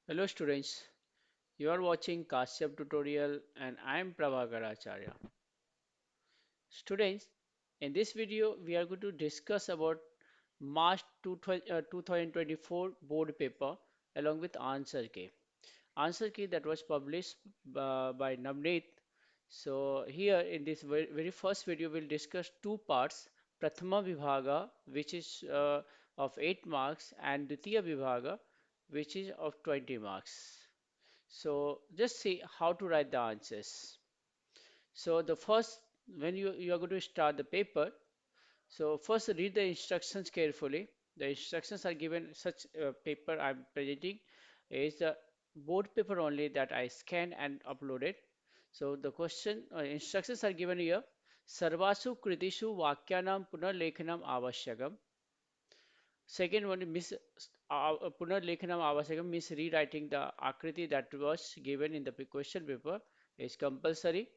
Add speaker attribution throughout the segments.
Speaker 1: Hello students, you are watching Kashyap Tutorial and I am Prabhakar Acharya. Students, in this video we are going to discuss about March 2024 board paper along with answer key. Answer key that was published by Navneet. So here in this very first video we'll discuss two parts. Prathama Vibhaga which is of 8 marks and Dvitiya Vibhaga which is of 20 marks. So just see how to write the answers. So the first, when you are going to start the paper, so first read the instructions carefully. The instructions are given such paper I'm presenting is the board paper only that I scanned and uploaded. So the question instructions are given here. Sarvasu kritishu vakyanam punarlekhanam avashyakam. Second one is punarlekhanam avashyakam means rewriting the akriti that was given in the question paper is compulsory.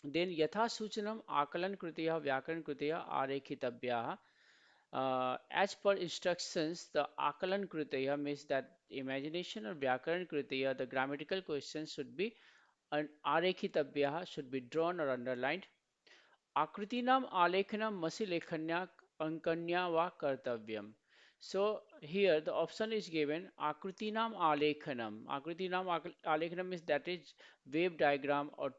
Speaker 1: Then yatha suchanam akalan kritiya vyakaran kritiya arekhitabhyaha. As per instructions, the akalan kritiya means that imagination or vyakaran kritiya, the grammatical questions should be an arekhitabhyaha should be drawn or underlined. Akritinam alekhanam masilekhanya ankanya va kartavyam. So here the option is given Akritinam alekhanam. Alekhanam is that is wave diagram or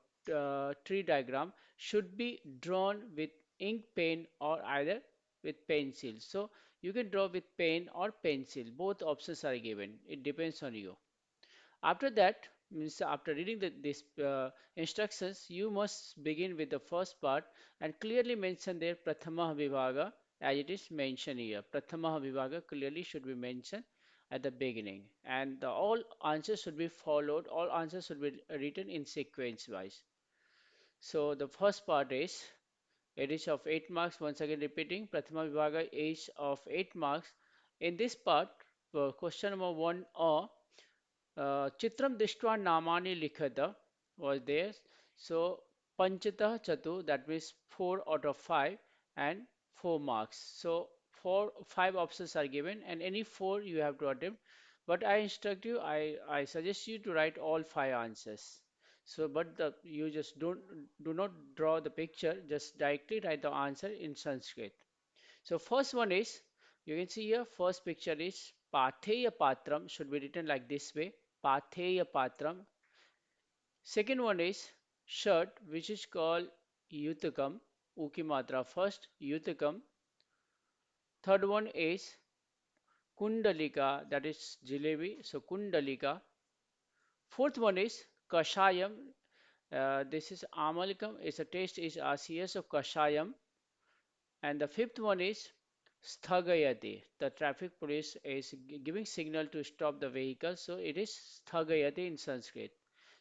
Speaker 1: tree diagram should be drawn with ink pen or either with pencil. So you can draw with pen or pencil. Both options are given. It depends on you. After that, means after reading these instructions, you must begin with the first part and clearly mention their Prathama Vibhaga as it is mentioned here. Prathama Vibhaga clearly should be mentioned at the beginning, and all answers should be followed, all answers should be written in sequence wise. So the first part is it is of 8 marks. Once again repeating, Prathama Vibhaga is of 8 marks. In this part, question number 1 or Chitram Dishtva Namani Likhata was there. So Panchata Chatu, that means 4 out of 5 and 4 marks. So 5 options are given and any 4 you have to attempt. But I instruct you, I suggest you to write all 5 answers. So but you just do not draw the picture, just directly write the answer in Sanskrit. So first one is, you can see here, first picture is Patheya Patram should be written like this way. Patheya Patram. Second one is shirt, which is called Yutakam. Uki Matra first, Yutakam. Third one is Kundalika, that is Jilebi, so Kundalika. Fourth one is Kashayam. This is Amalikam, its a taste is RCS of Kashayam. And the fifth one is Sthagayati. The traffic police is giving signal to stop the vehicle, so it is Sthagayati in Sanskrit.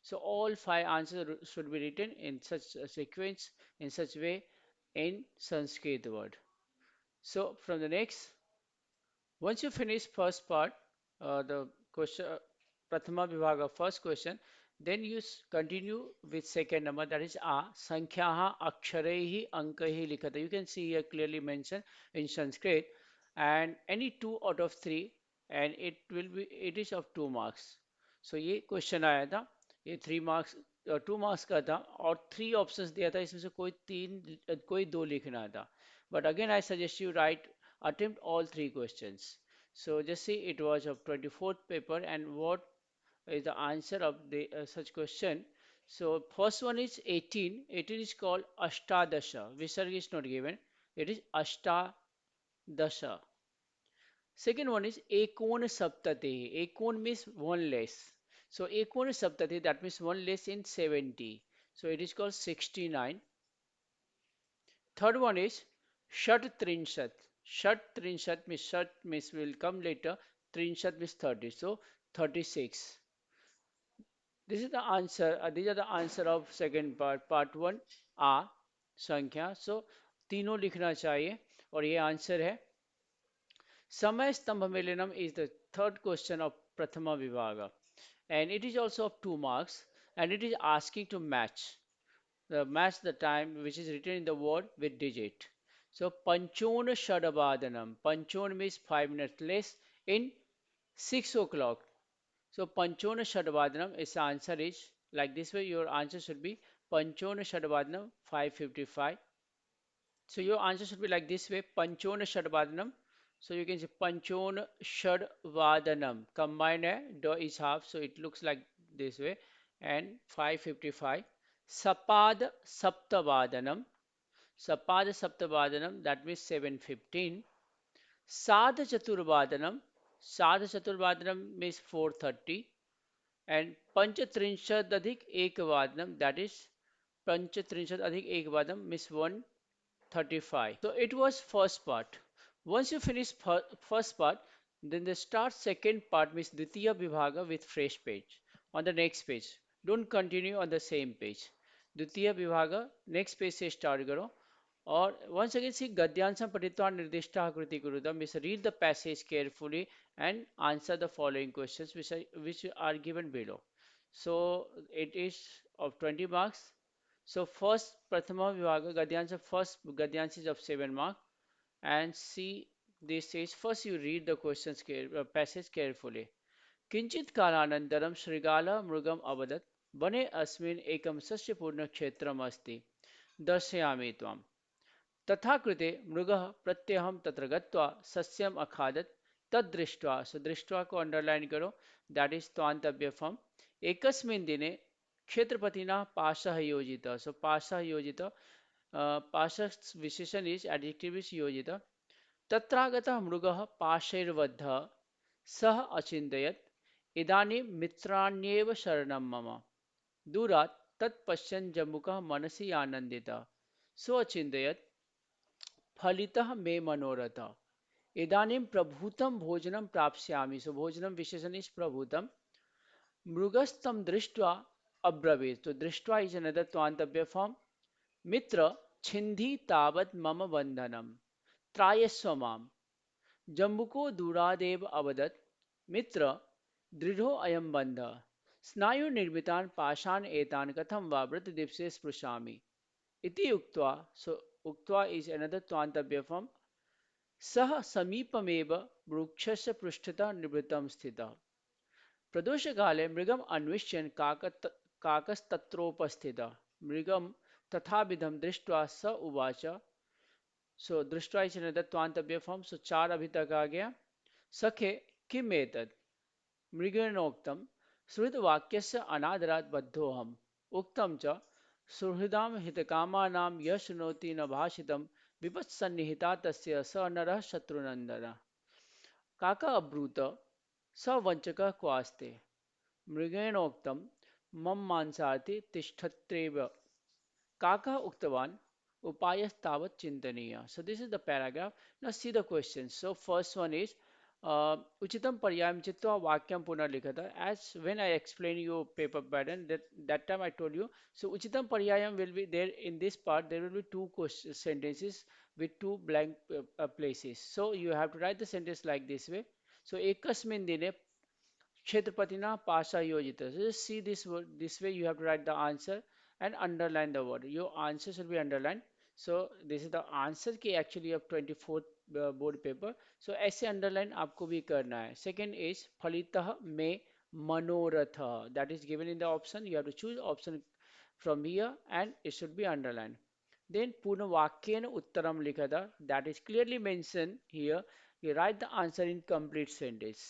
Speaker 1: So all 5 answers should be written in such a sequence, in such way, in Sanskrit word. So from the next, once you finish first part, the question, Prathama Vibhaga, first question, then you continue with second number, that is A, Sankhyaha Aksharehi Ankahi Likhata. You can see here clearly mentioned in Sanskrit, and any two out of three, and it is of 2 marks. So ये question आया था, ये 3 marks 2 marks का था और 3 options दिया था, इसमें से कोई 2 लिखना था. But again I suggest you write attempt all 3 questions. So just see it was of 24th paper and what is the answer of the such question. So first one is 18. 18 is called Ashtadasha. Visarga is not given. It is Ashtadasha. Second one is Ekon Saptate. Ekon means one less. So Ekon Saptate, that means one less in 70. So it is called 69. Third one is Shat Trinshat. Shat Trinshat means Shat means will come later. Trinshat means 30. So 36. This is the answer. These are the answer of second part. Part one A संख्या. So तीनों लिखना चाहिए और ये answer है. समय स्तंभ मिलनम is the third question of Prathama Vibhaga and it is also of 2 marks and it is asking to match the time which is written in the word with digit. So Panchona Shadabadanam. Panchon means 5 minutes less in 6 o'clock. So Panchona Shadvadanam is the answer is like this way. Your answer should be Panchona Shadvadanam 555. So your answer should be like this way, Panchona Shadvadanam. So you can say Panchona Shadvadanam. Combine a do is half, so it looks like this way. And 555. Sapad Saptavadanam. Sapad Saptavadanam, that means 7:15. Sadha Chaturvadanam. Sadha Chaturvadanam means 4:30. And Panchatrinshad Adhik Ekavadanam, that is Panchatrinshad Adhik Ekavadanam means 1:35. So it was first part. Once you finish first part, then the start second part means Ditiya Vibhaga with fresh page on the next page. Don't continue on the same page. Ditiya Vibhaga, next page से start करो. Or once again see Gadyansam Patitva Nirdishta Kriti Kurudam means read the passage carefully and answer the following questions which are given below. So it is of 20 marks. So first Prathama Vibhaga Gadyansa first Gadyansa is of 7 mark and see this says first you read the passage carefully. किंचित कालानन्तरं शृगालः मृगम् अवदत् वने अस्मिन् एकं सस्यपूर्णक्षेत्रम् अस्ति दर्शयामि त्वाम् तथा कृते मृगः प्रत्यहं तत्र गत्वा सस्यम् अखादत् तद्दृष्ट्वा सो दृष्ट्वा को अंडरलाइन करो दैट इज त्वान्तव्य फॉर्म एकस्मिन् दिने क्षेत्रपतिना पाशः योजितः सो पाशः योजितः पाशः विशेषण इज एडजेक्टिव इज योजितः तत्रागतः मृगः पाशैर्बद्धः सः अचिन्तयत् इदानीं मित्राण्येव शरणं मम दूरात् तत् पश्यन् जम्बुकः मनसि आनन्दितः सोऽचिन्तयत् फलितः मे मनोरथः इदानीं प्रभूतं भोजनं प्राप्स्यामि सो भोजनं विशेषण इज प्रभूतं मृगस्तं दृष्ट्वा अब्रवीत् तो दृष्ट्वा इज अनदर त्वान्तव्य फॉर्म मित्र छिन्धि तावत् मम बन्धनं त्रायस्व माम् जम्बुको दूरादेव अवदत् मित्र दृढ़ो अयं बन्धः स्नायुर्निर्मितान् पाशान् एतान् कथं वा वृत्तदीप्से स्पृशामि इति उक्त्वा सो उक्त्वा इज अनदर त्वान्तव्य फॉर्म सः समीपमेव वृक्षस्य पृष्ठतः निवृत्तं स्थितः प्रदोषकाले मृगम् अन्विष्यन् काकस्तत्रोपस्थितः मृगं तथाविधं दृष्ट्वा स उवाच सो दृष्ट्वा इति दत्वान्तव्य फॉर्म सो चार अभी तक आ गया सखे किम एतत् मृगेणोक्तं सुहृदवाक्यस्य अनादरात् बद्धोऽहम् उक्तं च सुहृदां हितकामानां यः शृणोति न भाषितं विपत्सन्निहिता तस्य स नरः शत्रुनन्दनः काका अब्रूत स वञ्चकः क्वास्ते मृगेणोक्तं मम मांसार्थी तिष्ठत्येव Kaka Uktavan, Upayas Chintaniya. So this is the paragraph. Now see the questions. So first one is Uchitam Paryam Chitva Vakyam Punarlikhata. As when I explain you paper pattern, that time I told you. So Uchitam Paryayam will be there in this part. There will be two sentences with two blank places. So you have to write the sentence like this way. So Ekasmin Dine Kshetrapatina Pasha Yojita. So just see this word this way you have to write the answer and underline the word. Your answer should be underlined. So this is the answer key actually of 24th board paper. So ऐसे underline आपको भी करना है. Second is फलितः में मनोरथ. That is given in the option. You have to choose option from here and it should be underlined. Then Punavakyena Uttaram Likhata. That is clearly mentioned here. You write the answer in complete sentence.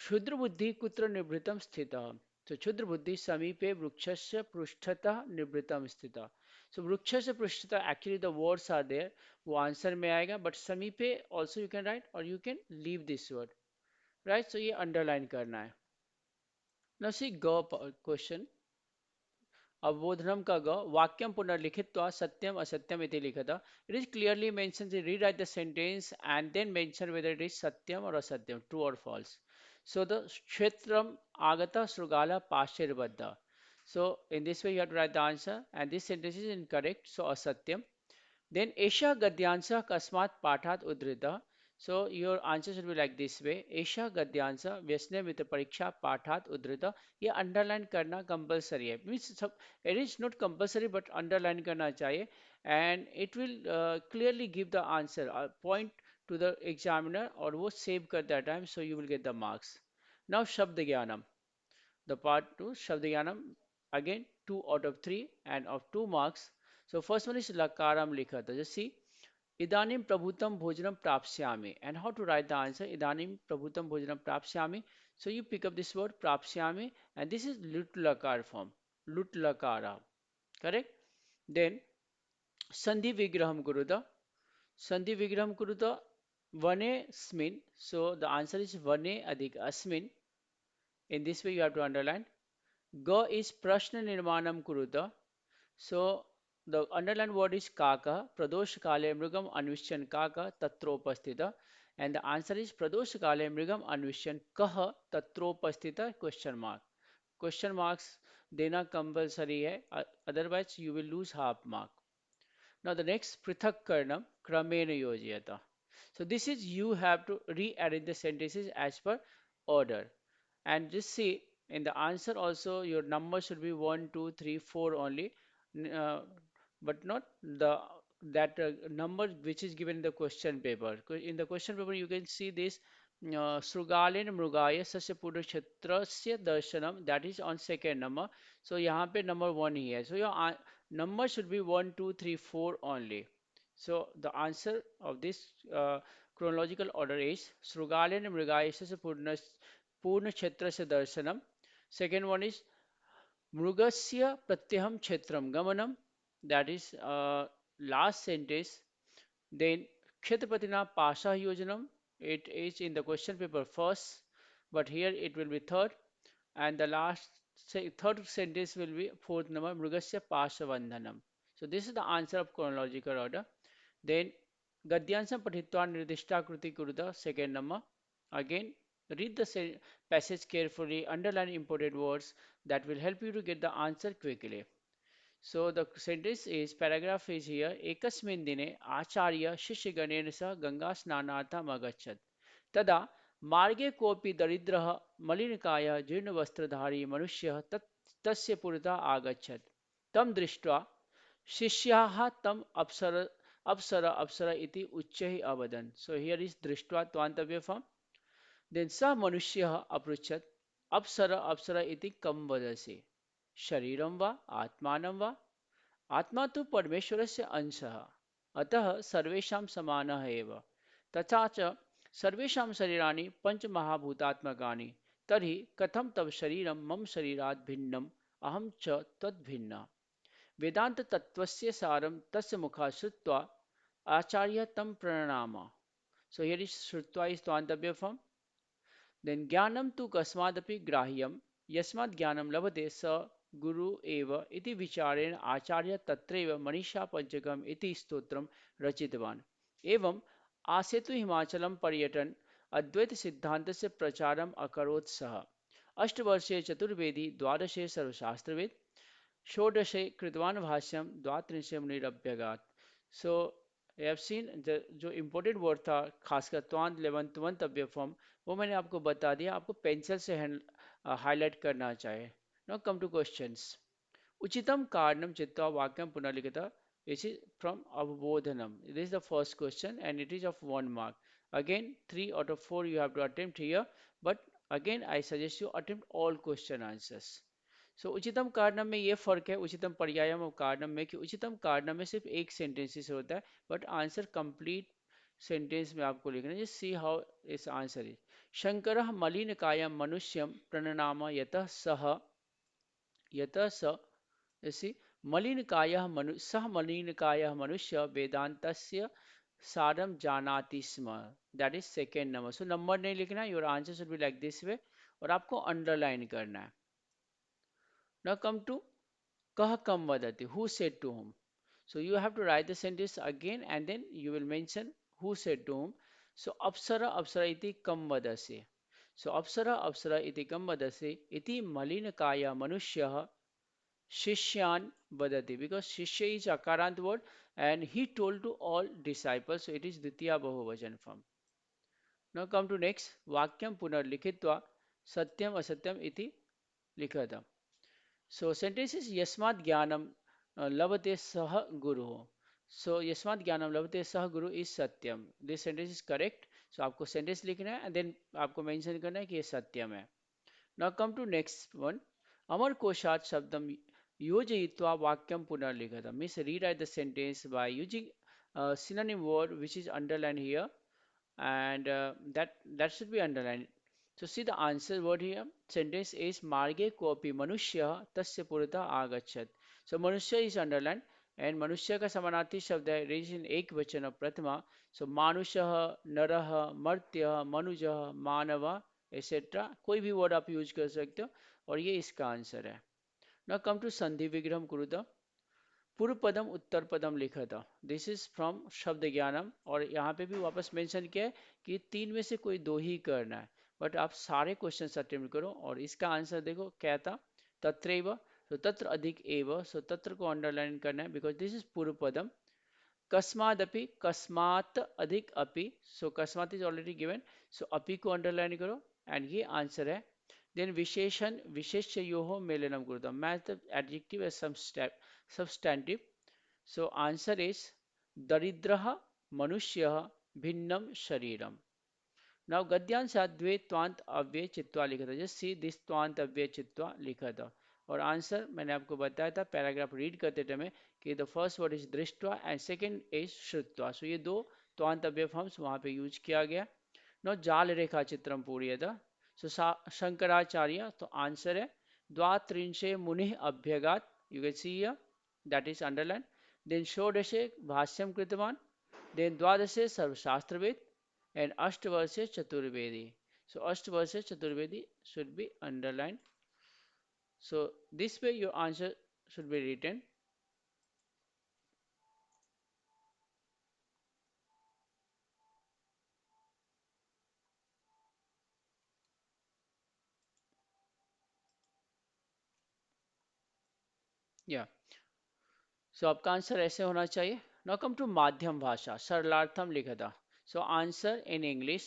Speaker 1: क्षुद्र बुद्धि कुत्र निभृतम स्थितः तो क्षुद्र बुद्धि समीपे वृक्षस्य पृष्ठतः निभृतम स्थितः सो वृक्षस्य पृष्ठतः actually the words are there वो आंसर में आएगा बट समीपे आल्सो यू कैन राइट और you can leave this word right so ये अंडरलाइन करना है नाउ सी ग क्वेश्चन अवबोधनम का ग वाक्यम पुनर्लिखित्वा सत्यम असत्यम इति लिखत it is clearly mentions rewrite the sentence and then mention whether it is सत्यम और असत्यम ट्रू और false so the kshetram agata srugala pashirvadda so in this way you have to write the answer and this sentence is incorrect so asatyam then Esha Gadyansa Kasmat Pathat Udrita. So your answer should be like this way. Esha Gadyansa Vyasne with Pariksha Pathat Udrita. ये underline करना compulsory है. Means it is not compulsory but underline करना चाहिए and it will clearly give the answer. Point to the examiner और वो save कर that time so you will get the marks. Now Shabd Gyanam. The part 2, Shabdgyanam, again 2 out of 3 and of 2 marks. So first one is Lakaram Likhata. Just see, Idanim Prabhutam Bhojanam Prapsyami. And how to write the answer? Idanim Prabhutam Bhojanam Prapsyami. So you pick up this word Prapsyami and this is Lut Lakar form. Lut Lakara. Correct? Then Sandhi Vigraham Guruda. Sandhi Vigraham Guruda. Vane Smin. So the answer is Vane Adhik Asmin. In this way you have to underline. Ga is Prashna Nirmanam Kuruta. So the underlined word is Kaka. Pradosh Kale Mrigam Anvishyan Kaka Tatropastita. And the answer is Pradosh Kale Mrigam Anvishyan Kaha Tatropastita question mark. Question marks देना compulsory है. Otherwise you will lose half mark. Now the next Prithak Karnam Kramena Yojyata. So this is you have to rearrange the sentences as per order. And just see in the answer also your number should be 1, 2, 3, 4 only, but not the that number which is given in the question paper. In the question paper you can see this Srugalin Mrugaya Sasya Purukshetrasya Darshanam, that is on second number. So यहाँ पे number 1 ही है. So your number should be 1, 2, 3, 4 only. So the answer of this chronological order is Srugalin Mrugaya Sasya Purna Kshetrasya Darshanam. Second one is Mrugasya Pratyaham Kshetram Gamanam. That is last sentence. Then Kshetrapatina Pasha Yojanam. It is in the question paper first, but here it will be third. And the last third sentence will be fourth number Mrugasya Pasha Vandhanam. So this is the answer of chronological order. Then Gadyansam Patitva Nirdishta Kruti Kuruta, second number. Again, read the passage carefully, underline important words that will help you to get the answer quickly. So the sentence is, paragraph is here, Ekasmin dine Acharya Shishyaganena sa Ganga Snanartham agachat. Tada marge kopi daridra malinikaya जीर्ण वस्त्रधारी मनुष्य तस्य पुरतः आगच्छत् तं दृष्ट्वा शिष्याः तं अप्सरा iti उच्चैः अवदन्. So here is दृष्ट्वा त्वान्तव्य form. Then स मनुष्यः अपृच्छत् अप्सरा इति कं वदसि शरीरं वा आत्मानं वा आत्मा तु परमेश्वरस्य अंशः अतः सर्वेषां समानः एव तथा च सर्वेषां शरीराणि पञ्चमहाभूतात्मकानि तर्हि कथं तव शरीरं मम शरीरात् भिन्नम् अहं च त्वद्भिन्नः वेदान्ततत्त्वस्य सारं तस्य मुखात् श्रुत्वा आचार्य तं प्रणनाम. So here is Shrutva is Tvantavya form. Then Jnanam tu kasmadapi grahyam yasmad jnanam labhate sa guru eva iti vicharena acharya tatreva manisha panchakam iti stotram rachitvan. एवं आसेतु हिमाचलम पर्यटन अद्वैत सिद्धांत से प्रचारम अकरोत् सह अष्टवर्षे चतुर्वेदी द्वादशे सर्वशास्त्रवेद षोडशे कृतवान भाष्यम द्वात्रिंशे मुनिरभ्यगात. सो you have seen जो इम्पोर्टेंट वर्ड था खासकर त्वांत लेवंत तुवंतव्य form वो मैंने आपको बता दिया. आपको पेंसिल से हाईलाइट करना चाहिए. Now come to questions. उचितम कारणम चित्वा वाक्यम पुनर्लिखित. This is from Avbodhanam. This is the first question and it is of 1 mark. Again, 3 out of 4 you have to attempt here, but again I suggest you attempt all question answers. So उचितम कारणम में ये फर्क है उचितम पर्यायम और कारणम में कि उचितम कारणम में सिर्फ एक सेंटेंसेस होता है बट आंसर कंप्लीट सेंटेंस में आपको लिखना है. सी हाउ इस आंसर इज शंकर मलिनकायम मनुष्यम प्रणनाम यतः स जैसे मलिनकायः सह मलिनकायः मनुष्य वेदांतस्य सारम जानाति स्म. That is second number. So number नहीं लिखना है. Your answer should be like this way और आपको अंडरलाइन करना है. नाउ कम टू कह कम वदति. Who said to whom. So you have to write the sentence again and then you will mention who said to whom. So apsara iti kam vadasi. So apsara iti kam vadasi iti malinkaya manushya Shishyan Vadati, because Shishya is Akarant word and he told to all disciples, so it is Ditya Bahuvachan form. Now come to next. Vakyam Punar Likhitva Satyam Asatyam iti Likhata. So sentence is Yasmat Jnanam Lavate Sah Guru. So Yasmat Jnanam Lavate Sah Guru is Satyam. This sentence is correct. So आपको sentence लिखना है and then आपको mention करना है कि ये सत्यम है. Now come to next one. Amar koshat shabdam yojayitva vakyam punarlikhata. Means rewrite the sentence by using a synonym word which is underlined here, and that should be underlined. So see the answer word here. Sentence is marge kopi manushya tasya purata agachat. So manushya is underlined, and manushya का समानार्थी शब्द है raise इन एक वचन of Prathama. So मानुषः नरः मर्त्यः मनुजः मानव etc. कोई भी word आप यूज कर सकते हो, और ये इसका आंसर है. नाउ कम टू संधि विग्रह कुरुता. पूर्व पदम उत्तर पदम लिखा था. दिस इज फ्रॉम शब्द ज्ञानम, और यहाँ पे भी वापस मेंशन किया है कि तीन में से कोई दो ही करना है, बट आप सारे क्वेश्चन अटेम्प्ट करो. और इसका आंसर देखो क्या था. तत्रैव. तो तत्र अधिक एव, सो तत्र को अंडरलाइन करना है बिकॉज दिस इज पूर्व पदम. कस्मादपि, कस्मात अधिक अपि, सो कस्मात इज ऑलरेडी गिवन, सो अपि को अंडरलाइन करो, एंड ये आंसर है. देन विशेषण विशेष्योः मेलनम कुरुतम. Match the adjective as some substantive. So answer is Daridraha Manushya Bhinnam Shariram. Now गद्यांशात द्वे त्वांत अव्यय चित्वा लिखा था. जस्ट सी दिस त्वांत अव्यय चित्वा लिखा था. और आंसर मैंने आपको बताया था पैराग्राफ रीड करते टाइम कि द फर्स्ट वर्ड इज दृष्टवा एंड सेकंड इज श्रुत्वा. सो ये दो त्वांत अव्यय फॉर्म्स वहां पे यूज किया गया. नो जाल रेखा चित्रम पूर्यत. सो शंकराचार्य, तो आंसर है द्वात्रिंशे मुनि अभ्यगात. You can see here, that is underlined. Then Shodashe Bhasyam Kritavan. Then Dwadashe Sarvashastraved. And Ashtavarshe Chaturvedi. So Ashtavarshe Chaturvedi should be underlined. So this way your answer should be written. Yeah. So आपका answer ऐसे होना चाहिए. Now come to माध्यम भाषा सरलार्थम लिखा था. So answer in English.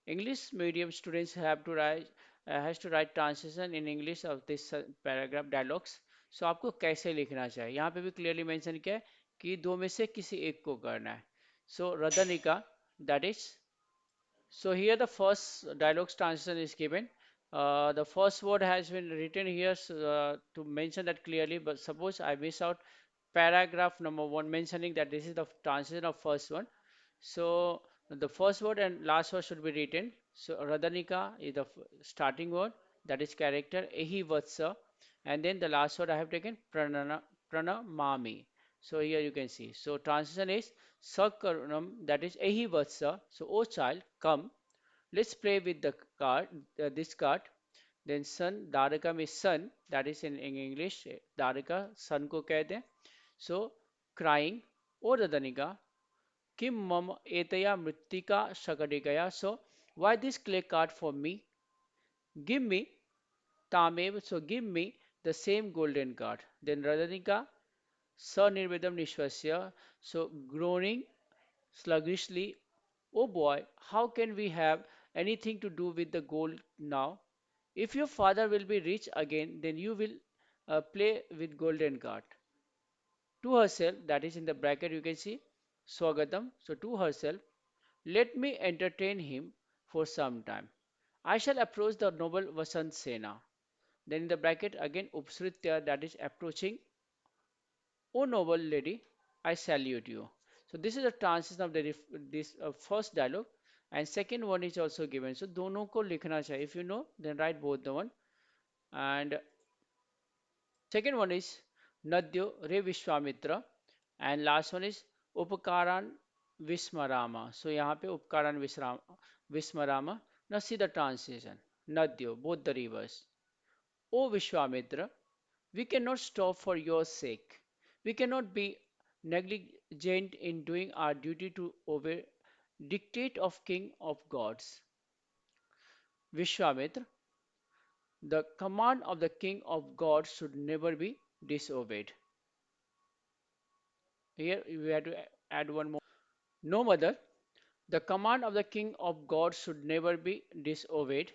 Speaker 1: English medium students have to write has to write translation in English of this paragraph dialogues. So आपको कैसे लिखना चाहिए, यहाँ पे भी क्लियरली मेंशन किया है कि दो में से किसी एक को करना है. So रदनिका, that is. So here the first dialogues translation is given. The first word has been written here to mention that clearly, but suppose I miss out paragraph number one mentioning that this is the translation of first one. So the first word and last word should be written. So Radanika is the starting word, that is character, Ehi Vatsa, and then the last word I have taken Pranamami. So here you can see. So translation is Sakarunam, that is Ehi Vatsa. So oh child, come, let's play with the card, this card. Then son, Daraka means son, that is in English, Daraka, son को कहते हैं. So crying, O Radanika, Kim mama etaya mrittika shakadikaya. So why this clay card for me? Give me tamev. So give me the same golden card. Then Radanika Sanirvedam Nishwasya. So groaning sluggishly. Oh boy, how can we have anything to do with the gold now? If your father will be rich again, then you will play with golden card. To herself, that is in the bracket you can see Swagatam. So to herself, let me entertain him for some time. I shall approach the noble Vasant Sena. Then in the bracket again Upsritya, that is approaching. O noble lady, I salute you. So this is a translation of this first dialogue, and second one is also given. So दोनों को लिखना चाहिए. If you know, then write both the one. And second one is Nadyo Re Vishwamitra, and last one is Upakaran Vismarama. So यहाँ पे Upakaran Vismarama. Now see the translation. Nadyo, both the rivers. O Vishwamitra, we cannot stop for your sake. We cannot be negligent in doing our duty to obey dictate of King of Gods. Vishwamitra, the command of the King of Gods should never be disobeyed. Here we have to add one more. No, mother, the command of the King of God should never be disobeyed.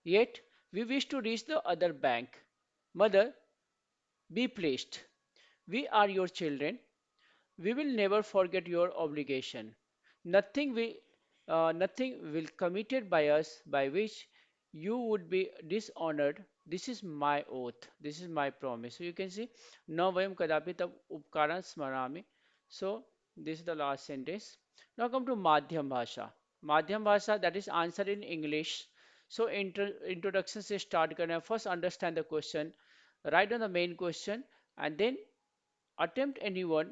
Speaker 1: Yet we wish to reach the other bank. Mother, be pleased. We are your children. We will never forget your obligation. Nothing will, nothing will committed by us by which you would be dishonored. This is my oath. This is my promise. So you can see, na vayam kadapi tab upkaran smarami. So this is the last sentence. Now come to Madhyam Bhasha. Madhyam Bhasha, that is answer in English. So introduction से start करना है. First understand the question, write on the main question, and then attempt any one,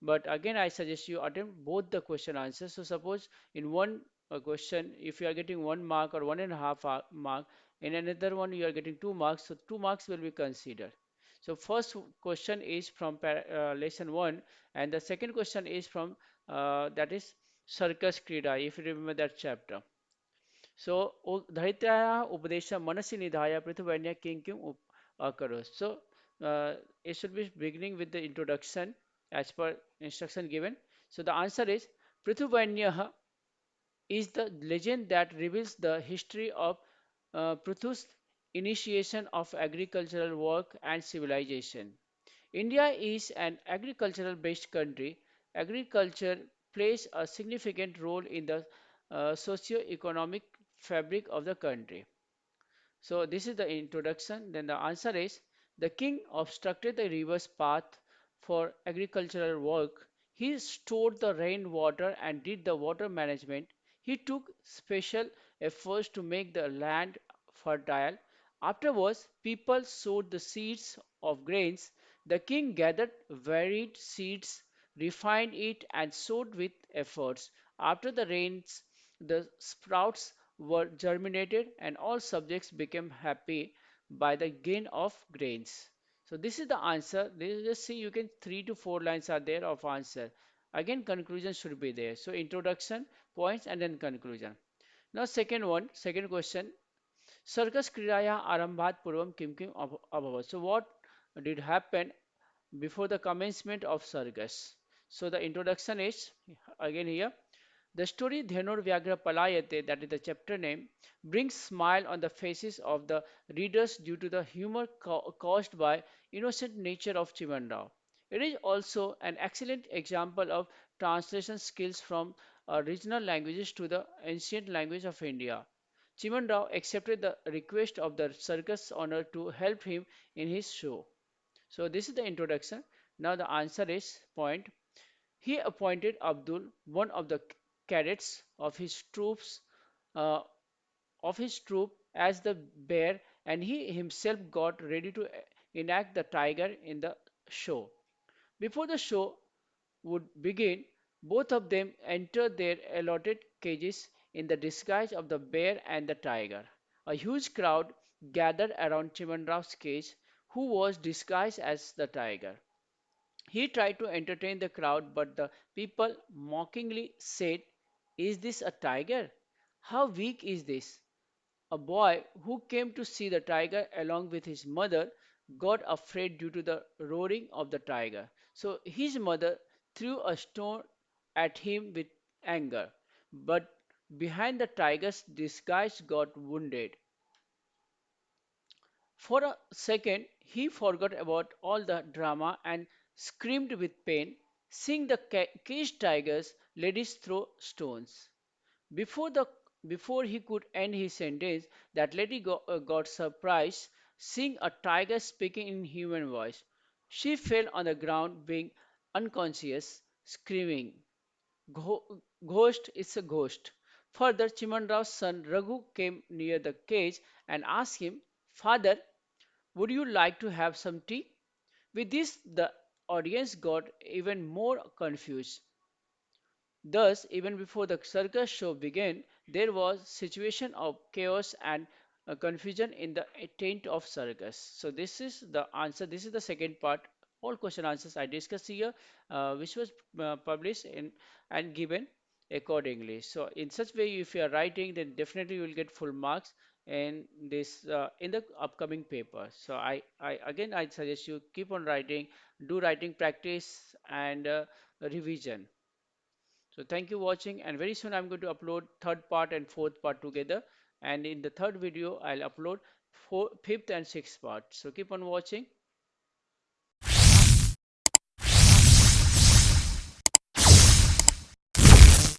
Speaker 1: but again I suggest you attempt both the question answers. So suppose in one question, if you are getting 1 mark or 1.5 mark, in another one you are getting 2 marks, so 2 marks will be considered. So first question is from lesson 1, and the second question is from that is circus krida, if you remember that chapter. So, Dharitya Upadesha Manasi Nidhaya Prithuvanya King Kim Akaros. So, it should be beginning with the introduction as per instruction given. So, the answer is Prithuvanya is the legend that reveals the history of Prithu's initiation of agricultural work and civilization. India is an agricultural based country. Agriculture plays a significant role in the socio-economic fabric of the country. So this is the introduction. Then the answer is the king obstructed the river's path for agricultural work. He stored the rainwater and did the water management. He took special efforts to make the land fertile. Afterwards, people sowed the seeds of grains. The king gathered varied seeds, refined it, and sowed with efforts. After the rains, the sprouts were germinated, and all subjects became happy by the gain of grains. So this is the answer. Just see, you can 3 to 4 lines are there of answer. Again, conclusion should be there. So introduction, points, and then conclusion. Now second one, second question. Circus Kridaya Arambhat Purvam Kim Kim Abhavat. So what did happen before the commencement of circus? So the introduction is again here. The story Dhenur Vyagra Palayate, that is the chapter name, brings smile on the faces of the readers due to the humor caused by innocent nature of Chimandao. It is also an excellent example of translation skills from regional languages to the ancient language of India. Chimandao accepted the request of the circus owner to help him in his show. So this is the introduction. Now the answer is point. He appointed Abdul, one of the cadets uh, of his troop, as the bear, and he himself got ready to enact the tiger in the show. Before the show would begin, both of them entered their allotted cages in the disguise of the bear and the tiger. A huge crowd gathered around Chimandrao's cage, who was disguised as the tiger. He tried to entertain the crowd, but the people mockingly said, "Is this a tiger? How weak is this?" A boy who came to see the tiger along with his mother got afraid due to the roaring of the tiger. So his mother threw a stone at him with anger. But behind the tiger's disguise got wounded. For a second, he forgot about all the drama and screamed with pain, seeing the caged tigers ladies throw stones. Before the before he could end his sentence, that lady got surprised, seeing a tiger speaking in human voice. She fell on the ground, being unconscious, screaming, Ghost is a ghost." Further, Chimandrao's son Raghu came near the cage and asked him, "Father, would you like to have some tea?" With this, the audience got even more confused. Thus, even before the circus show began, there was situation of chaos and confusion in the tent of circus. So this is the answer. This is the second part. All question answers I discussed here, which was published in and given accordingly. So in such way, if you are writing, then definitely you will get full marks in the upcoming paper. So I again I suggest you keep on writing, do writing practice and revision. So thank you watching, and very soon I'm going to upload third part and fourth part together, and in the third video I'll upload fifth and sixth part. So keep on watching.